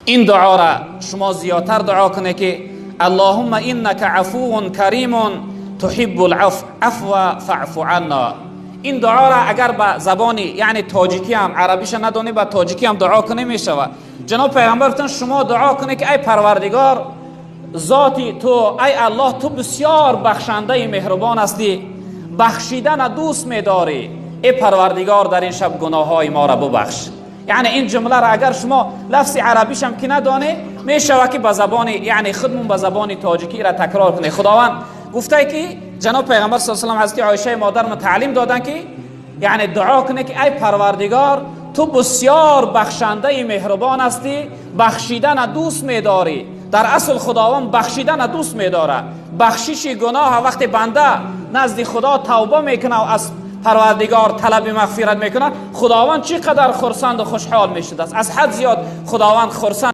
این دعا را شما زیادتر دعا کنه که اللهم انک عفو کریم تحب العفو فاعف عنا. این دعا را اگر به زبانی یعنی تاجیکی هم عربیش ندونی با تاجیکی هم دعا کنه میشود. جناب پیغمبرتون شما دعا کنه که ای پروردگار ذاتی تو، ای الله تو بسیار بخشنده مهربان هستی، بخشیدن دوست می‌داری، ای پروردگار در این شب گناه‌های ما را ببخش. یعنی این جمله را اگر شما لفظ عربیش هم که ندانه میشه که به زبان یعنی خودمون به زبان تاجیکی را تکرار کنه. خداوند گفته که جناب پیغمبر صلی الله علیه و آله حضرت عایشه مادر تعلیم دادن که یعنی دعا کنه که ای پروردگار تو بسیار بخشنده مهربان هستی، بخشیدن دوست می‌داری. در اصل خداوند بخشیدن دوست می‌داره. بخشش گناه وقتی بنده نزد خدا توبه میکنه و از پروردگار طلب مغفرت میکنه، خداوند چقدر خرسند و خوشحال میشد است. از حد زیاد خداوند خرسند